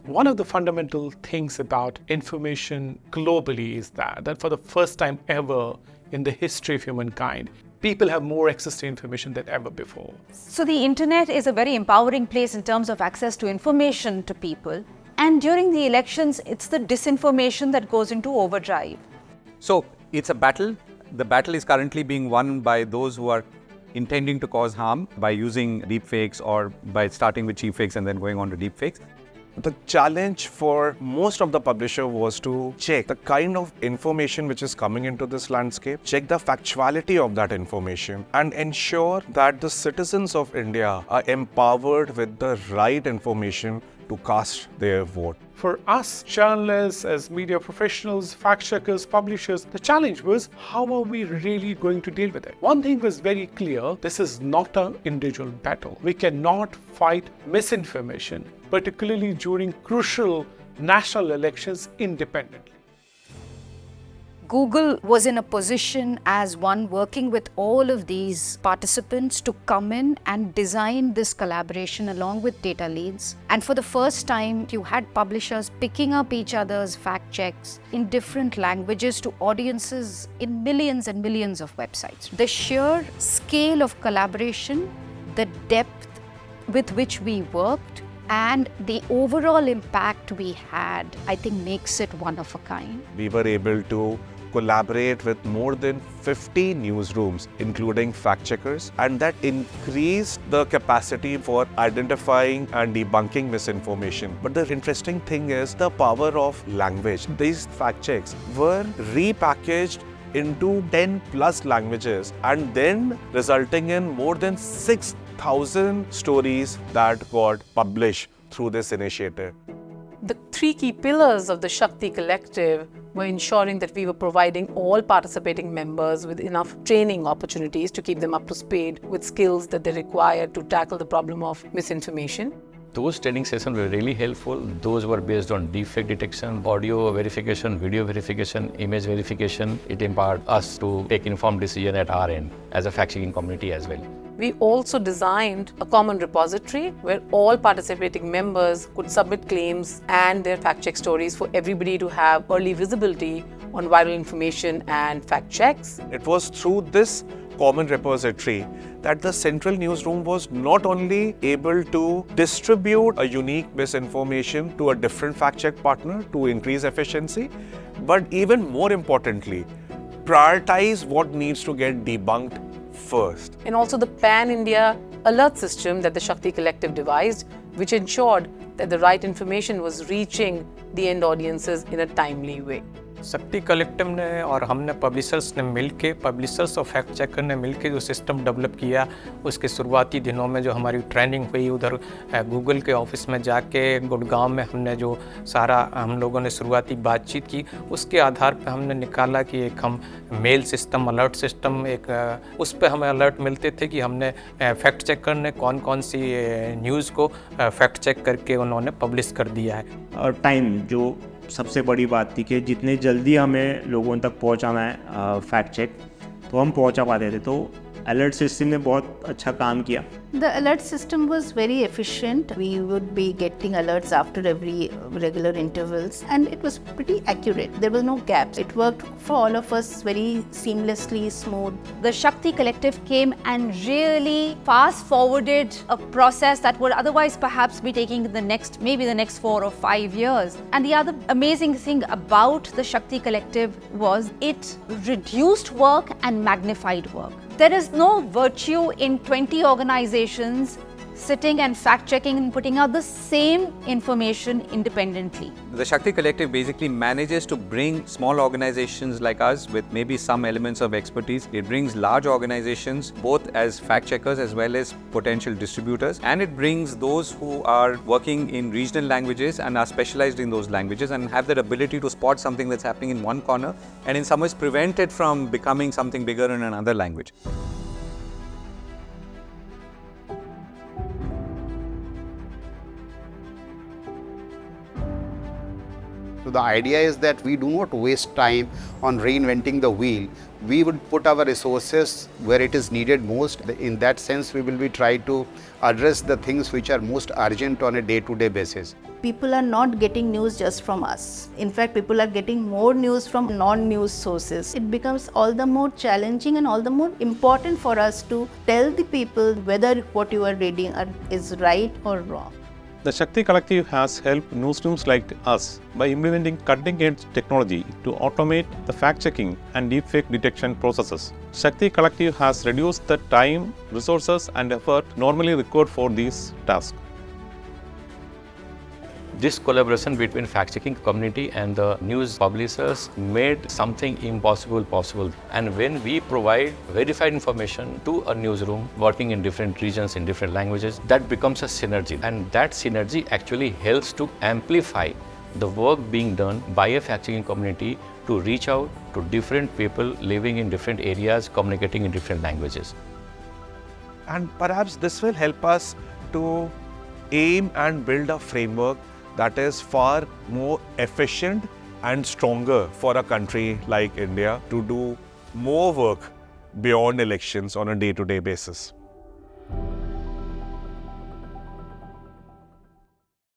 One of the fundamental things about information globally is that for the first time ever in the history of humankind, people have more access to information than ever before. So the internet is a very empowering place in terms of access to information to people. And during the elections, it's the disinformation that goes into overdrive. So it's a battle. The battle is currently being won by those who are intending to cause harm by using deepfakes or by starting with cheapfakes and then going on to deepfakes. The challenge for most of the publisher was to check the kind of information which is coming into this landscape, check the factuality of that information, and ensure that the citizens of India are empowered with the right information to cast their vote. For us, journalists, as media professionals, fact-checkers, publishers, the challenge was, how are we really going to deal with it? One thing was very clear: this is not an individual battle. We cannot fight misinformation, particularly during crucial national elections, independently. Google was in a position as one working with all of these participants to come in and design this collaboration along with data leads. And for the first time, you had publishers picking up each other's fact checks in different languages to audiences in millions and millions of websites. The sheer scale of collaboration, the depth with which we worked, and the overall impact we had, I think makes it one of a kind. We were able to collaborate with more than 50 newsrooms, including fact-checkers, and that increased the capacity for identifying and debunking misinformation. But the interesting thing is the power of language. These fact-checks were repackaged into 10 plus languages and then resulting in more than 6,000 stories that got published through this initiative. The three key pillars of the Shakti Collective were ensuring that we were providing all participating members with enough training opportunities to keep them up to speed with skills that they require to tackle the problem of misinformation. Those training sessions were really helpful. Those were based on deepfake detection, audio verification, video verification, image verification. It empowered us to take informed decision at our end as a fact-checking community as well. We also designed a common repository where all participating members could submit claims and their fact-check stories for everybody to have early visibility on viral information and fact checks. It was through this common repository that the central newsroom was not only able to distribute a unique misinformation to a different fact-check partner to increase efficiency, but even more importantly, prioritize what needs to get debunked first. And also the pan-India alert system that the Shakti Collective devised, which ensured that the right information was reaching the end audiences in a timely way. शक्ति collective ने और हमने publishers ने मिलके, publishers और fact checker ने मिलके जो सिस्टम डेवलप किया, उसके शुरुआती दिनों में जो हमारी ट्रेनिंग हुई उधर गूगल के ऑफिस में जाके गुड़गांव में हमने जो सारा हम लोगों ने शुरुआती बातचीत की, उसके आधार पर हमने निकाला कि एक हम मेल सिस्टम, अलर्ट सिस्टम, एक उस पर हमें अलर्ट मिलते थे कि हमने फैक्ट चेकर ने कौन कौन सी न्यूज़ को फैक्ट चेक करके उन्होंने पब्लिश कर दिया है। और टाइम जो सबसे बड़ी बात थी कि जितने जल्दी हमें लोगों तक पहुंचाना है फैक्ट चेक, तो हम पहुंचा पाते थे। तो अलर्ट सिस्टम ने बहुत अच्छा काम किया। The alert system was very efficient. We would be getting alerts after every regular intervals, and it was pretty accurate. There were no gaps. It worked for all of us very seamlessly, smooth. The Shakti Collective came and really fast-forwarded a process that would otherwise perhaps be taking maybe the next 4 or 5 years. And the other amazing thing about the Shakti Collective was it reduced work and magnified work. There is no virtue in 20 organizations sitting and fact-checking and putting out the same information independently. The Shakti Collective basically manages to bring small organizations like us with maybe some elements of expertise. It brings large organizations both as fact-checkers as well as potential distributors, and it brings those who are working in regional languages and are specialized in those languages and have that ability to spot something that's happening in one corner and in some ways prevent it from becoming something bigger in another language. So the idea is that we do not waste time on reinventing the wheel. We would put our resources where it is needed most. In that sense, we will be trying to address the things which are most urgent on a day-to-day basis. People are not getting news just from us. In fact, people are getting more news from non-news sources. It becomes all the more challenging and all the more important for us to tell the people whether what you are reading is right or wrong. The Shakti Collective has helped newsrooms like us by implementing cutting-edge technology to automate the fact-checking and deepfake detection processes. Shakti Collective has reduced the time, resources and effort normally required for these tasks. This collaboration between fact-checking community and the news publishers made something impossible possible. And when we provide verified information to a newsroom working in different regions in different languages, that becomes a synergy. And that synergy actually helps to amplify the work being done by a fact-checking community to reach out to different people living in different areas, communicating in different languages. And perhaps this will help us to aim and build a framework that is far more efficient and stronger for a country like India to do more work beyond elections on a day-to-day basis.